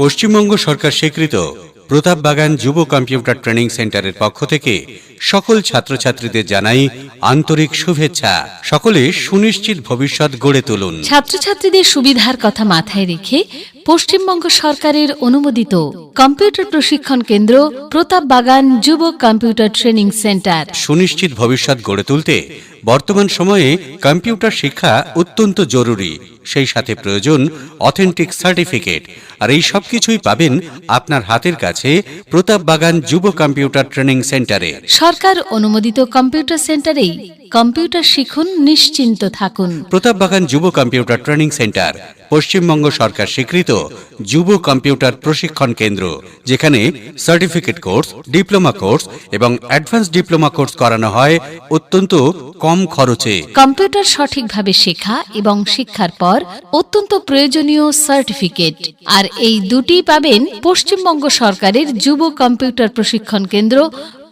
পশ্চিমবঙ্গ সরকার স্বীকৃত প্রতাপবাগান যুব computer training সেন্টারের পক্ষ থেকে সকল ছাত্রছাত্রীদের জানাই আন্তরিক শুভেচ্ছা। সকলে সুনিশ্চিত ভবিষ্যৎ গড়ে তুলুন। ছাত্রছাত্রীদের সুবিধার কথা মাথায় রেখে পশ্চিমবঙ্গ সরকারের অনুমোদিত কম্পিউটার প্রশিক্ষণ কেন্দ্র প্রতাপবাগান যুব কম্পিউটার ট্রেনিং সেন্টার। সুনিশ্চিত ভবিষ্যৎ গড়ে তুলতে বর্তমান সময়ে কম্পিউটার শিক্ষা অত্যন্ত জরুরি। সেই সাথে প্রয়োজন অথেন্টিক সার্টিফিকেট। আর এই সব কিছুই পাবেন আপনার হাতের কাছে প্রতাপবাগান যুব কম্পিউটার ট্রেনিং সেন্টারে। সরকার অনুমোদিত কম্পিউটার সেন্টারেই কম্পিউটার শিখুন, নিশ্চিন্ত থাকুন। প্রতাপবাগান যুব কম্পিউটার ট্রেনিং সেন্টার পশ্চিমবঙ্গ সরকার স্বীকৃত যুব কম্পিউটার প্রশিক্ষণ কেন্দ্র, যেখানে সার্টিফিকেট কোর্স, ডিপ্লোমা কোর্স এবং অ্যাডভান্স ডিপ্লোমা কোর্স করানো হয় অত্যন্ত কম খরচে। কম্পিউটার সঠিকভাবে শেখা এবং শিক্ষার পর অত্যন্ত প্রয়োজনীয় সার্টিফিকেট, আর এই দুটি পাবেন পশ্চিমবঙ্গ সরকারের যুব কম্পিউটার প্রশিক্ষণ কেন্দ্র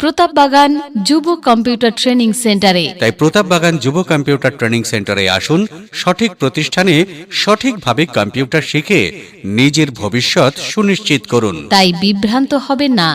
প্রতাপবাগান যুব কম্পিউটার ট্রেনিং সেন্টারে। তাই প্রতাপবাগান যুব কম্পিউটার ট্রেনিং সেন্টারে আসুন। সঠিক প্রতিষ্ঠানে সঠিকভাবে কম্পিউটার শিখে নিজের ভবিষ্যৎ সুনিশ্চিত করুন। তাই বিভ্রান্ত হবেন না,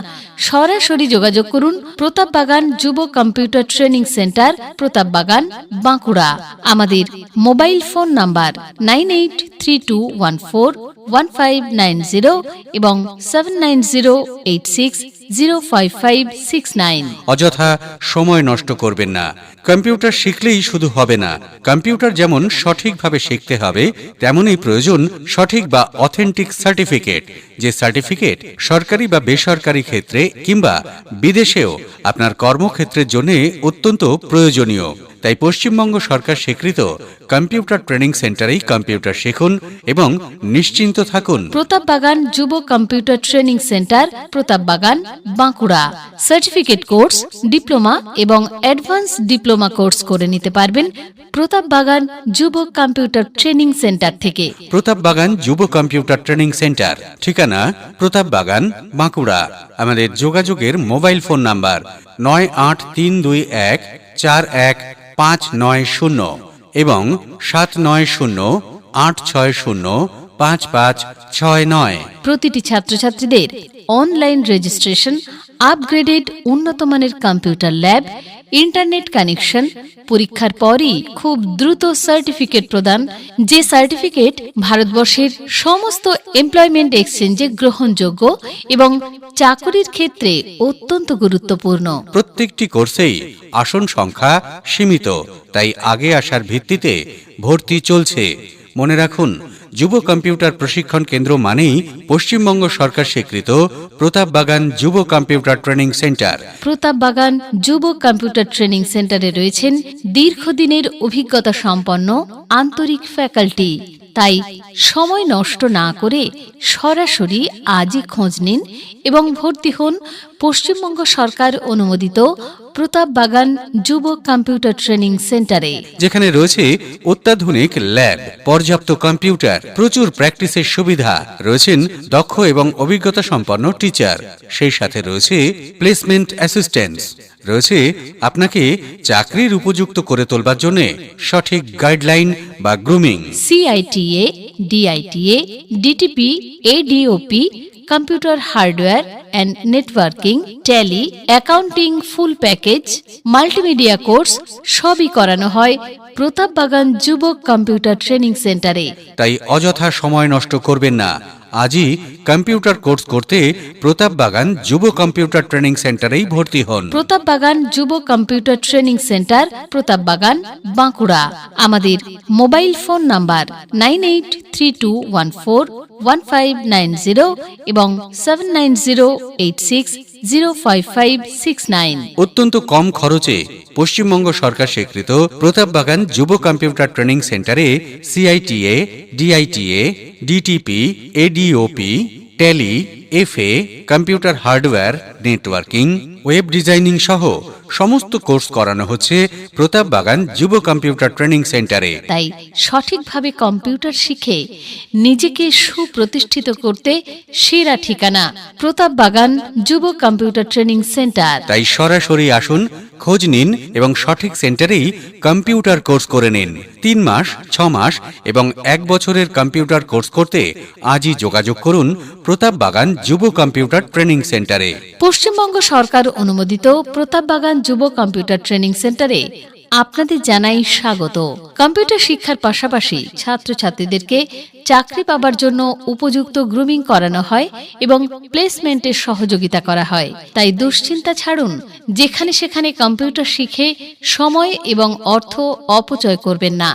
সরাসরি যোগাযোগ করুন প্রতাপবাগান যুব computer training centre, Pratapbagan, Bankura. আমাদের মোবাইল ফোন নাম্বার 9832141590 এবং 7908605569। অযথা সময় নষ্ট করবেন না। কম্পিউটার শিখলেই শুধু হবে না। কম্পিউটার যেমন সঠিকভাবে শিখতে হবে, তেমনই প্রয়োজন সঠিক বা অথেন্টিক সার্টিফিকেট। যে সার্টিফিকেট সরকারি বা বেসরকারি ক্ষেত্রে কিংবা বিদেশেও আপনার কর্মক্ষেত্রের জন্য অত্যন্ত প্রয়োজনীয়। তাই পশ্চিমবঙ্গ সরকার স্বীকৃত কম্পিউটার ট্রেনিং সেন্টারেই কম্পিউটার শিখুন এবং নিশ্চিন্ত থাকুন। প্রতাপবাগান যুব computer training centre, Pratapbagan, Bankura. Certificate course, diploma এবং অ্যাডভান্স ডিপ্লোমা কোর্স করে নিতে পারবেন প্রতাপবাগান যুব কম্পিউটার ট্রেনিং সেন্টার থেকে। প্রতাপবাগান যুব কম্পিউটার ট্রেনিং সেন্টার, ঠিকানা প্রতাপবাগান, বাঁকুড়া। আমাদের যোগাযোগের মোবাইল ফোন নাম্বার 9832141590 এবং 7908605569। প্রতিটি ছাত্রছাত্রীদের অনলাইন রেজিস্ট্রেশন, আপগ্রেডেড উন্নতমানের কম্পিউটার ল্যাব, ইন্টারনেট কানেকশন, পরীক্ষার পরই খুব দ্রুত সার্টিফিকেট প্রদান, যে সার্টিফিকেট ভারতবর্ষের সমস্ত এমপ্লয়মেন্ট এক্সচেঞ্জে গ্রহণযোগ্য এবং চাকরির ক্ষেত্রে অত্যন্ত গুরুত্বপূর্ণ। প্রত্যেকটি কোর্সেই আসন সংখ্যা সীমিত, তাই আগে আসার ভিত্তিতে ভর্তি চলছে। মনে রাখুন, যুব কম্পিউটার প্রশিক্ষণ কেন্দ্র মানেই পশ্চিমবঙ্গ সরকার স্বীকৃত প্রতাপবাগান যুব কম্পিউটার ট্রেনিং সেন্টার। প্রতাপবাগান যুব কম্পিউটার ট্রেনিং সেন্টারে রয়েছেন দীর্ঘদিনের অভিজ্ঞতা সম্পন্ন আন্তরিক ফ্যাকাল্টি। তাই সময় নষ্ট না করে সরাসরি আজই খোঁজ নিন এবং ভর্তি হন পশ্চিমবঙ্গ সরকার অনুমোদিত প্রতাপবাগান যুব কম্পিউটার ট্রেনিং সেন্টারে, যেখানে রয়েছে অত্যাধুনিক ল্যাব, পর্যাপ্ত কম্পিউটার, প্রচুর প্র্যাকটিসের সুবিধা, রয়েছেন দক্ষ এবং অভিজ্ঞতা সম্পন্ন টিচার, সেই সাথে রয়েছে প্লেসমেন্ট অ্যাসিস্ট্যান্স, রয়েছে আপনাকে চাকরির উপযুক্ত করে তোলবার জন্য সঠিক গাইডলাইন বা grooming. CITA, DITA, DTP, ADOP, computer hardware and networking, tally, accounting full package, multimedia course সবই করানো হয় প্রতাপবাগান যুব কম্পিউটার ট্রেনিং সেন্টারে। তাই অযথা সময় নষ্ট করবেন না। আজই কম্পিউটার কোর্স করতে প্রতাপবাগান যুব কম্পিউটার ট্রেনিং সেন্টারেই ভর্তি হন। প্রতাপবাগান যুব computer training centre, Pratapbagan, Bankura. আমাদের মোবাইল ফোন নাম্বার 9832141590 এবং 7908605569। অত্যন্ত কম খরচে পশ্চিমবঙ্গ সরকার স্বীকৃত প্রতাপবাগান যুব কম্পিউটার ট্রেনিং সেন্টারে CITA, DITA, DTP, ADOP, tally, FA, computer hardware, networking, web designing সহ সমস্ত কোর্স করানো হচ্ছে প্রতাপ বাগান যুব কম্পিউটার ট্রেনিং সেন্টারে। তাই সঠিকভাবে কম্পিউটার শিখে নিজেকে সুপ্রতিষ্ঠিত করতে সেরা ঠিকানা প্রতাপ বাগান যুব কম্পিউটার ট্রেনিং সেন্টার। তাই সরাসরি আসুন, খোঁজ নিন এবং সঠিক সেন্টারেই কম্পিউটার কোর্স করে নিন। 3 মাস, 6 মাস এবং 1 বছরের কম্পিউটার কোর্স করতে আজই যোগাযোগ করুন প্রতাপ বাগান যুব কম্পিউটার ট্রেনিং সেন্টারে। পশ্চিমবঙ্গ সরকার অনুমোদিত প্রতাপ বাগান যুব কম্পিউটার ট্রেনিং সেন্টারে আপনাদের জানাই স্বাগত। কম্পিউটার শিক্ষার পাশাপাশি ছাত্রছাত্রীদেরকে চাকরি পাবার জন্য উপযুক্ত গ্রুমিং করানো হয় এবং প্লেসমেন্টের সহযোগিতা করা হয়। তাই দুশ্চিন্তা ছাড়ুন, যেখানে সেখানে কম্পিউটার শিখে সময় এবং অর্থ অপচয় করবেন না।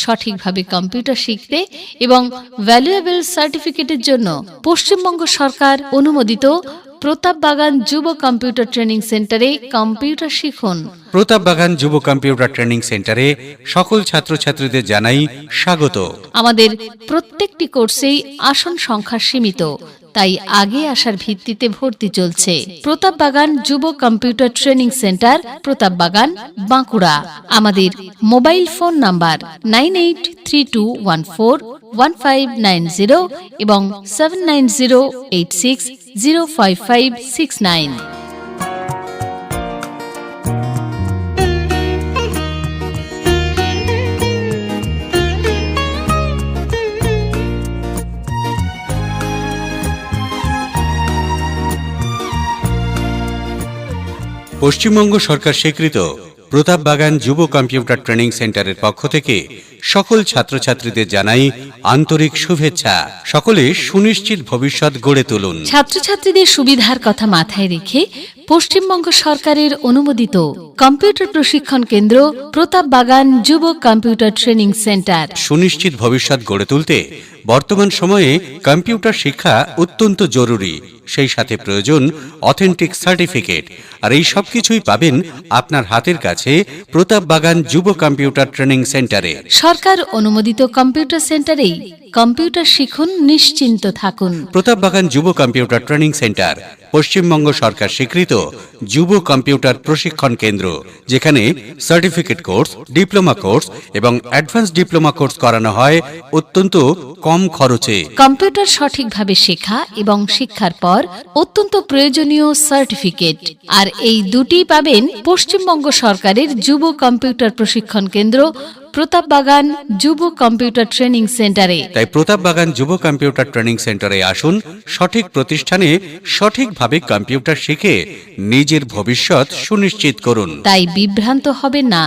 সঠিকভাবে কম্পিউটার শিখতে এবং ভ্যালুয়েবল সার্টিফিকেটের জন্য পশ্চিমবঙ্গ সরকার অনুমোদিত প্রতাপ বাগান যুব কম্পিউটার ট্রেনিং সেন্টারে কম্পিউটার শিখুন। প্রতাপ বাগান যুব কম্পিউটার ট্রেনিং সেন্টারে সকল ছাত্রছাত্রীদের জানাই স্বাগত। আমাদের প্রত্যেকটি কোর্সেই আসন সংখ্যা সীমিত, তাই আগে আসার ভিত্তিতে ভর্তি চলছে। প্রতাপ বাগান যুব কম্পিউটার ট্রেনিং সেন্টার, প্রতাপ বাগান, বাঁকুড়া। আমাদের মোবাইল ফোন নাম্বার 9832141590 এবং 7908605569। পশ্চিমবঙ্গ সরকার স্বীকৃত প্রতাপ বাগান যুব কম্পিউটার ট্রেনিং সেন্টারের পক্ষ থেকে সকল ছাত্রছাত্রীদের জানাই আন্তরিক শুভেচ্ছা। সকলে সুনিশ্চিত ভবিষ্যৎ গড়ে তুলুন। ছাত্রছাত্রীদের সুবিধার কথা মাথায় রেখে পশ্চিমবঙ্গ সরকারের অনুমোদিত কম্পিউটার প্রশিক্ষণ কেন্দ্র প্রতাপ বাগান যুব কম্পিউটার ট্রেনিং সেন্টার। সুনিশ্চিত ভবিষ্যৎ গড়ে তুলতে বর্তমান সময়ে কম্পিউটার শিক্ষা অত্যন্ত জরুরি। সেই সাথে প্রয়োজন অথেন্টিক সার্টিফিকেট। আর এই সব কিছুই পাবেন আপনার হাতের কাছে প্রতাপ বাগান যুব কম্পিউটার ট্রেনিং সেন্টারে। সরকার অনুমোদিত কম্পিউটার সেন্টারেই কম্পিউটার শিখুন, নিশ্চিন্ত থাকুন। প্রতাপ বাগান যুব কম্পিউটার ট্রেনিং সেন্টার পশ্চিমবঙ্গ সরকার স্বীকৃত যুব কম্পিউটার প্রশিক্ষণ কেন্দ্র, যেখানে সার্টিফিকেট কোর্স, ডিপ্লোমা কোর্স এবং অ্যাডভান্স ডিপ্লোমা কোর্স করানো হয় অত্যন্ত কম খরচে। কম্পিউটার সঠিকভাবে শেখা এবং শিক্ষার পর অত্যন্ত প্রয়োজনীয় সার্টিফিকেট, আর এই দুটি পাবেন পশ্চিমবঙ্গ সরকারের যুব কম্পিউটার প্রশিক্ষণ কেন্দ্র প্রতাপ বাগান যুব কম্পিউটার ট্রেনিং সেন্টারে। তাই প্রতাপ বাগান যুব কম্পিউটার ট্রেনিং সেন্টারে আসুন, সঠিক প্রতিষ্ঠানে সঠিকভাবে কম্পিউটার শিখে নিজের ভবিষ্যৎ সুনিশ্চিত করুন। তাই বিভ্রান্ত হবেন না,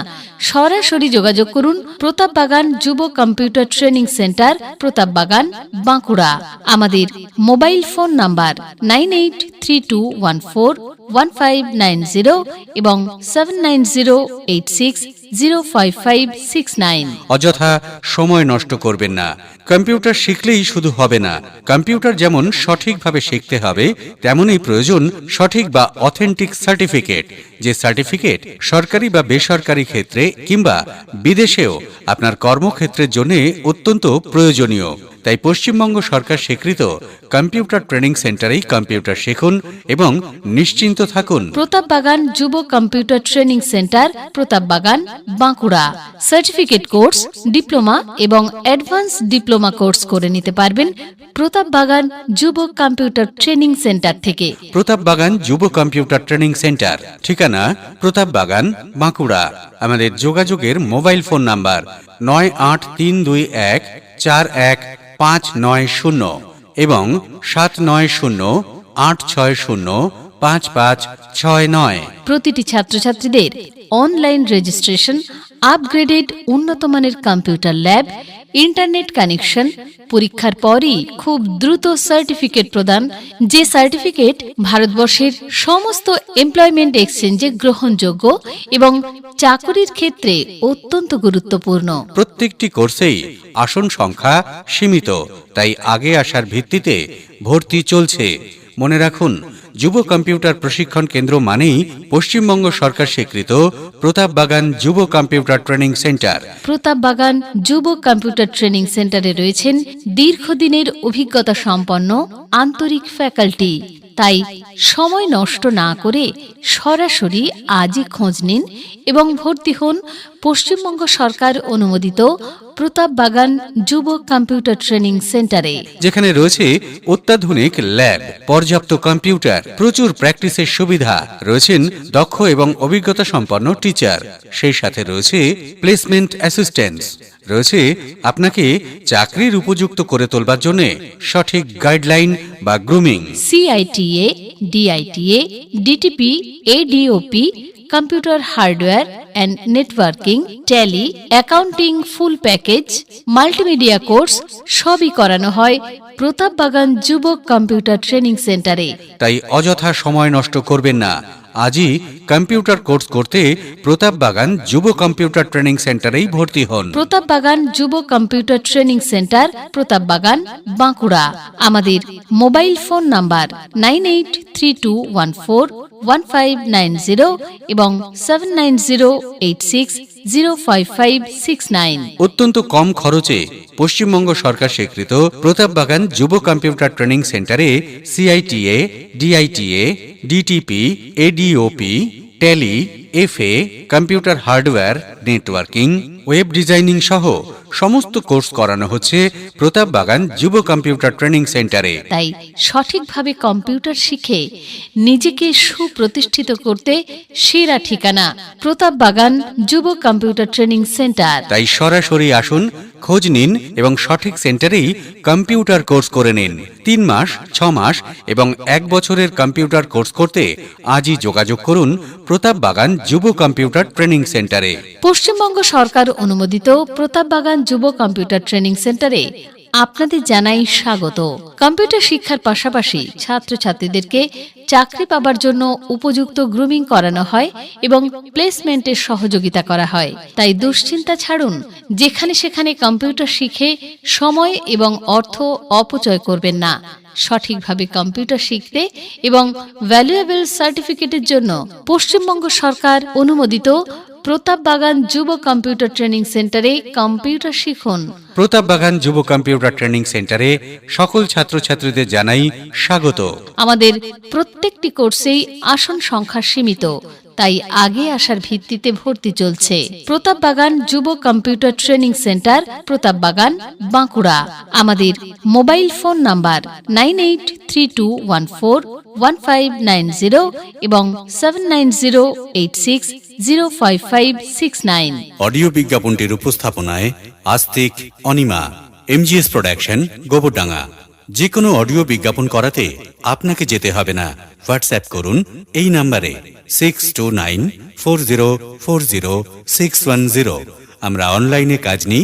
সরাসরি যোগাযোগ করুন প্রতাপ বাগান যুব কম্পিউটার ট্রেনিং সেন্টার, প্রতাপ বাগান, বাঁকুড়া। আমাদের মোবাইল ফোন নাম্বার 9832141590 এবং 7908605569। অযথা সময় নষ্ট করবেন না। কম্পিউটার শিখলেই শুধু হবে না, কম্পিউটার যেমন সঠিকভাবে শিখতে হবে, তেমনই প্রয়োজন সঠিক বা অথেন্টিক সার্টিফিকেট। যে সার্টিফিকেট সরকারি বা বেসরকারি ক্ষেত্রে কিংবা বিদেশেও আপনার কর্মক্ষেত্রের জন্য অত্যন্ত প্রয়োজনীয়। তাই পশ্চিমবঙ্গ সরকার স্বীকৃত কম্পিউটার ট্রেনিং সেন্টারেই কম্পিউটার শিখুন এবং নিশ্চিন্ত থাকুন। প্রতাপ বাগান যুব কম্পিউটার ট্রেনিং সেন্টার, প্রতাপ বাগান, বাঁকুড়া। সার্টিফিকেট কোর্স, ডিপ্লোমা এবং অ্যাডভান্স ডিপ্লোমা কোর্স করে নিতে পারবেন প্রতাপ বাগান যুব কম্পিউটার ট্রেনিং সেন্টার থেকে। প্রতাপ বাগান যুব কম্পিউটার ট্রেনিং সেন্টার, ঠিকানা প্রতাপ বাগান, বাঁকুড়া। আমাদের যোগাযোগের মোবাইল ফোন নাম্বার 9832141590 এবং 7908605569। প্রতিটি ছাত্রছাত্রীদের অনলাইন রেজিস্ট্রেশন, আপগ্রেডেড উন্নতমানের কম্পিউটার ল্যাব, ইন্টারনেট কানেকশন, পরীক্ষার পরই খুব দ্রুত সার্টিফিকেট প্রদান, যে সার্টিফিকেট ভারতবর্ষের সমস্ত এমপ্লয়মেন্ট এক্সচেঞ্জে গ্রহণযোগ্য এবং চাকরির ক্ষেত্রে অত্যন্ত গুরুত্বপূর্ণ। প্রত্যেকটি কোর্সেই আসন সংখ্যা সীমিত, তাই আগে আসার ভিত্তিতে ভর্তি চলছে। মনে রাখুন, যুব কম্পিউটার প্রশিক্ষণ কেন্দ্র মানেই পশ্চিমবঙ্গ সরকার স্বীকৃত প্রতাপবাগান যুব কম্পিউটার ট্রেনিং সেন্টার। প্রতাপবাগান যুব কম্পিউটার ট্রেনিং সেন্টারে রয়েছেন দীর্ঘদিনের অভিজ্ঞতা সম্পন্ন আন্তরিক ফ্যাকাল্টি। তাই সময় নষ্ট না করে সরাসরি আজই খোঁজ নিন এবং ভর্তি হন পশ্চিমবঙ্গ সরকার অনুমোদিত প্রতাপবাগান যুব কম্পিউটার ট্রেনিং সেন্টারে, যেখানে রয়েছে অত্যাধুনিক ল্যাব, পর্যাপ্ত কম্পিউটার, প্রচুর প্র্যাকটিসের সুবিধা, রয়েছেন দক্ষ এবং অভিজ্ঞতা সম্পন্ন টিচার, সেই সাথে রয়েছে প্লেসমেন্ট অ্যাসিস্ট্যান্স, রয়েছে আপনাকে চাকরির উপযুক্ত করে তোলবার জন্য সঠিক গাইডলাইন বা grooming. CITA, DITA, DTP, ADOP, computer hardware and networking, tally, accounting full package, multimedia course সবই করানো হয় প্রতাপবাগান যুব কম্পিউটার ট্রেনিং সেন্টারে। তাই অযথা সময় নষ্ট করবেন না, আজই কম্পিউটার কোর্স করতে প্রতাপবাগান যুব কম্পিউটার ট্রেনিং সেন্টারেই ভর্তি হন। প্রতাপবাগান যুব computer training centre, Pratapbagan, Bankura. আমাদের মোবাইল ফোন নাম্বার 9832141590 এবং 7908605569। অত্যন্ত কম খরচে পশ্চিমবঙ্গ সরকার স্বীকৃত প্রতাপবাগান যুব কম্পিউটার ট্রেনিং সেন্টারে CITA, DITA, DTP, ADOP, tally, FA, computer hardware, networking, web designing সহ সমস্ত কোর্স করানো হচ্ছে প্রতাপবাগান যুব কম্পিউটার ট্রেনিং সেন্টারে। তাই সঠিকভাবে কম্পিউটার শিখে নিজেকে সুপ্রতিষ্ঠিত করতে সেরা ঠিকানা প্রতাপবাগান যুব কম্পিউটার ট্রেনিং সেন্টার। তাই সরাসরি আসুন, খোঁজ নিন এবং সঠিক সেন্টারেই কম্পিউটার কোর্স করে নিন। 3 মাস, 6 মাস এবং 1 বছরের কম্পিউটার কোর্স করতে আজই যোগাযোগ করুন প্রতাপবাগান যুব কম্পিউটার ট্রেনিং সেন্টারে। পশ্চিমবঙ্গ সরকার অনুমোদিত প্রতাপবাগান যুব কম্পিউটার ট্রেনিং সেন্টারে আপনাদের জানাই স্বাগত। কম্পিউটার শিক্ষার পাশাপাশি ছাত্রছাত্রীদেরকে চাকরি পাবার জন্য উপযুক্ত গ্রুমিং করানো হয় এবং প্লেসমেন্টের সহযোগিতা করা হয়। তাই দুশ্চিন্তা ছাড়ুন, যেখানে সেখানে কম্পিউটার শিখে সময় এবং অর্থ অপচয় করবেন না। সঠিকভাবে কম্পিউটার শিখতে এবং ভ্যালুয়েবল সার্টিফিকেটের জন্য পশ্চিমবঙ্গ সরকার অনুমোদিত প্রতাপবাগান যুব কম্পিউটার ট্রেনিং সেন্টারে কম্পিউটার শিখুন। প্রতাপবাগান যুব কম্পিউটার ট্রেনিং সেন্টারে সকল ছাত্রছাত্রীদের জানাই স্বাগত। আমাদের প্রত্যেকটি কোর্সেই আসন সংখ্যা সীমিত, তাই আগে আসার ভিত্তিতে ভর্তি চলছে। প্রতাপবাগান যুব computer training centre, Pratapbagan, Bankura. আমাদের মোবাইল ফোন নাম্বার 9832141590 এবং 7908605569। অডিও বিজ্ঞাপনটির উপস্থাপনায় আস্তিক, অনিমা, MGS প্রোডাকশন, গোবরডাঙ্গা। যে কোনো অডিও বিজ্ঞাপন করাতে আপনাকে যেতে হবে না, হোয়াটসঅ্যাপ করুন এই নাম্বারে 6294040610। আমরা অনলাইনে কাজ নিই